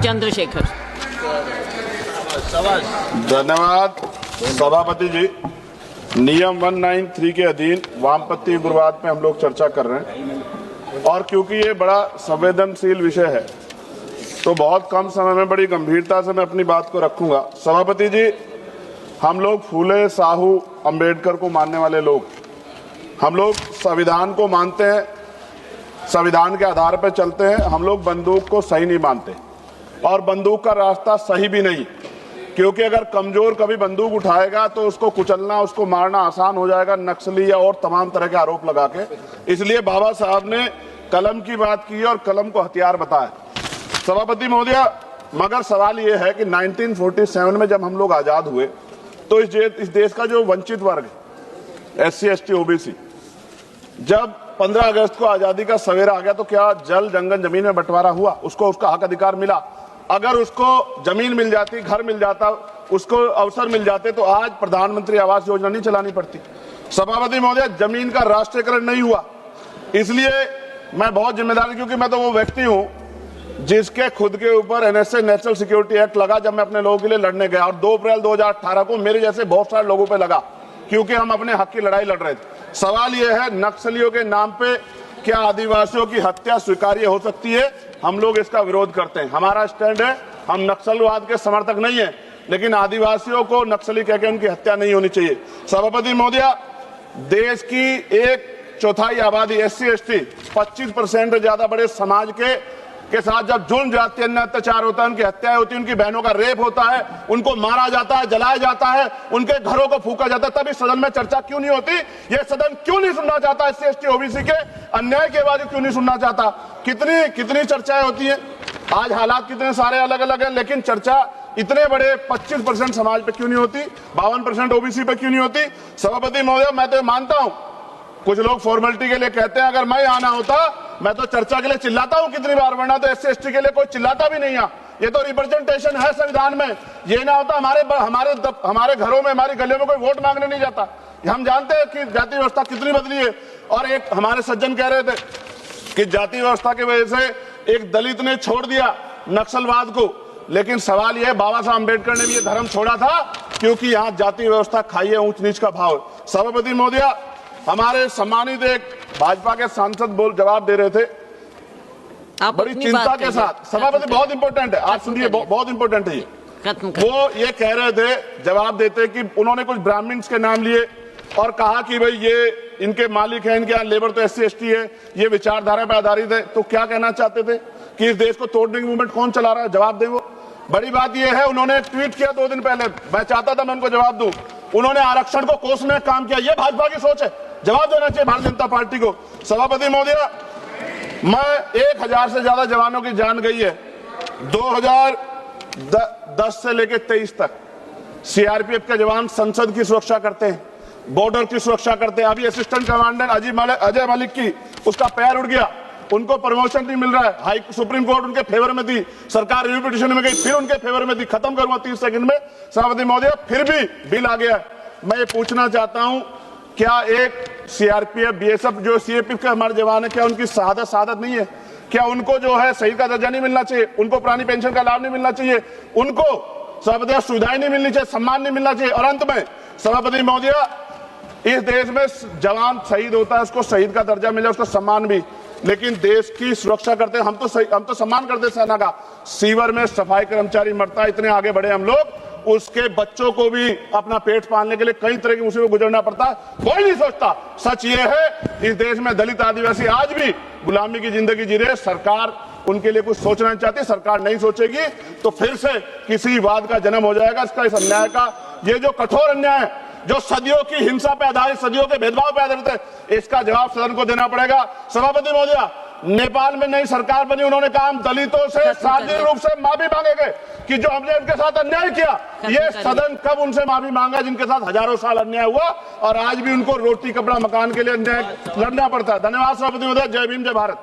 चंद्रशेखर। धन्यवाद सभापति जी। नियम 193 के अधीन वामपंथी उग्रवाद पे हम लोग चर्चा कर रहे हैं और क्योंकि ये बड़ा संवेदनशील विषय है तो बहुत कम समय में बड़ी गंभीरता से मैं अपनी बात को रखूंगा। सभापति जी, हम लोग फूले, साहू, अंबेडकर को मानने वाले लोग, हम लोग संविधान को मानते हैं, संविधान के आधार पर चलते हैं। हम लोग बंदूक को सही नहीं मानते और बंदूक का रास्ता सही भी नहीं, क्योंकि अगर कमजोर कभी बंदूक उठाएगा तो उसको कुचलना, उसको मारना आसान हो जाएगा, नक्सली या और तमाम तरह के आरोप लगा के। इसलिए बाबा साहब ने कलम की बात की और कलम को हथियार बताया। सभापति महोदय, मगर सवाल ये है कि 1947 में जब हम लोग आजाद हुए तो इस देश का जो वंचित वर्ग, SC, ST, OBC, जब 15 अगस्त को आजादी का सवेरा आ गया तो क्या जल, जंगल, जमीन में बंटवारा हुआ? उसको उसका हक अधिकार मिला? अगर उसको जमीन मिल जाती, घर मिल जाता, उसको अवसर मिल जाते तो आज प्रधानमंत्री आवास योजना नहीं चलानी पड़ती। सभापति महोदय, जमीन का राष्ट्रीयकरण नहीं हुआ। इसलिए मैं बहुत जिम्मेदार, क्योंकि मैं तो वो व्यक्ति हूं जिसके खुद के ऊपर NSA, नेशनल सिक्योरिटी एक्ट लगा जब मैं अपने लोगों के लिए लड़ने गया, और 2 अप्रैल 2018 को मेरे जैसे बहुत सारे लोगों पे लगा, क्योंकि हम अपने हक की लड़ाई लड़ रहे थे। सवाल यह है, नक्सलियों के नाम पे क्या आदिवासियों की हत्या स्वीकार्य हो सकती है? हम लोग इसका विरोध करते हैं। हमारा स्टैंड है, हम नक्सलवाद के समर्थक नहीं है, लेकिन आदिवासियों को नक्सली कहकर उनकी हत्या नहीं होनी चाहिए। सभापति महोदय, देश की 1/4 आबादी SC, ST, 25% ज्यादा बड़े समाज के साथ जब जुल्म, जाति, अन्य अत्याचार होता है, उनकी हत्याएं होती है, उनकी बहनों का रेप होता है, उनको मारा जाता है, जलाया जाता है, उनके घरों को फूका जाता है, तब इस सदन में चर्चा क्यों नहीं होती? ये सदन क्यों नहीं सुनना चाहता? SC, ST, OBC के अन्याय के बाद क्यों नहीं सुनना चाहता? कितनी चर्चाएं होती है, आज हालात कितने सारे अलग अलग हैं, लेकिन चर्चा इतने बड़े 25% समाज पे क्यों नहीं होती? 52% OBC पे क्यों नहीं होती? सभापति महोदय, मैं तो मानता हूं, कुछ लोग फॉर्मेलिटी के लिए कहते हैं, अगर मैं आना होता मैं तो चर्चा के लिए चिल्लाता हूं कितनी बार, वरना तो SC, ST के लिए कोई चिल्लाता भी नहीं है। ये तो रिप्रेजेंटेशन है संविधान में। ये ना होता हमारे घरों में, हमारी गलियों में कोई वोट मांगने नहीं जाता। हम जानते हैं कि जाति व्यवस्था कितनी बदली है। और एक हमारे सज्जन कह रहे थे कि जाति व्यवस्था की वजह से एक दलित ने छोड़ दिया नक्सलवाद को, लेकिन सवाल यह है, बाबा साहब अम्बेडकर ने भी ये धर्म छोड़ा था क्योंकि यहाँ जाति व्यवस्था खाई है, ऊंच नीच का भाव। सभापति महोदय, हमारे सम्मानित एक भाजपा के सांसद जवाब दे रहे थे बड़ी चिंता के साथ। सभापति, बहुत इंपॉर्टेंट है, आप सुनिए, बहुत इंपॉर्टेंट है ये। वो ये कह रहे थे, जवाब देते कि उन्होंने कुछ ब्राह्मण्स के नाम लिए और कहा कि भाई ये इनके मालिक हैं, इनके यहाँ लेबर तो SC, ST है, ये विचारधारा पर आधारित है। तो क्या कहना चाहते थे कि इस देश को तोड़ने की मूवमेंट कौन चला रहा है? जवाब दे। वो बड़ी बात यह है, उन्होंने ट्वीट किया 2 दिन पहले, मैं चाहता था मैं उनको जवाब दूं। उन्होंने आरक्षण को कोसने का काम किया। ये भाजपा की सोच है, जवाब देना चाहिए भारतीय जनता पार्टी को। सभापति महोदय, मैं 1000 से ज्यादा जवानों की जान गई है 2010 से लेकर 23 तक। CRPF के जवान संसद की सुरक्षा करते हैं, बॉर्डर की सुरक्षा करते हैं। अभी असिस्टेंट कमांडेंट अजय मलिक की, उसका पैर उड़ गया, उनको प्रमोशन नहीं मिल रहा है। सुप्रीम कोर्ट उनके फेवर में दी, सरकार रिव्यू पिटीशन में गई, फिर उनके फेवर में दी। खत्म करूंगा 30 सेकंड में। सभापति महोदय, फिर भी बिल आ गया। मैं ये पूछना चाहता हूं, क्या एक CRPF, BSF जो CAPF के हमारे जवान है, क्या उनकी शहादत नहीं है? क्या उनको जो है शहीद का दर्जा नहीं मिलना चाहिए? उनको पुरानी पेंशन का लाभ नहीं मिलना चाहिए? उनको सभापति सुविधाएं नहीं मिलनी चाहिए? सम्मान नहीं मिलना चाहिए? और अंत में सभापति महोदय, इस देश में जवान शहीद होता है, उसको शहीद का दर्जा मिले, उसको सम्मान भी, लेकिन देश की सुरक्षा करते हैं। हम तो सम्मान करते सेना का। सीवर में सफाई कर्मचारी मरता है, इतने आगे बढ़े हम लोग, उसके बच्चों को भी अपना पेट पालने के लिए कई तरह की मुसीबत गुजरना पड़ता है, कोई नहीं सोचता। सच ये है, इस देश में दलित आदिवासी आज भी गुलामी की जिंदगी जी रहे। सरकार उनके लिए कुछ सोचना चाहती, सरकार नहीं सोचेगी तो फिर से किसी वाद का जन्म हो जाएगा। इसका, इस अन्याय का, ये जो कठोर अन्याय है, जो सदियों की हिंसा पे आधारित, सदियों के भेदभाव पे आधारित है, इसका जवाब सदन को देना पड़ेगा। सभापति महोदय, नेपाल में नई सरकार बनी, उन्होंने कहा हम दलितों से सार्वजनिक रूप से माफी मांगेंगे कि जो हमने उनके साथ अन्याय किया। ये सदन कब उनसे माफी मांगा जिनके साथ हजारों साल अन्याय हुआ और आज भी उनको रोटी कपड़ा मकान के लिए अन्याय लड़ना पड़ता है। धन्यवाद सभापति महोदय। जय भीम, जय भारत।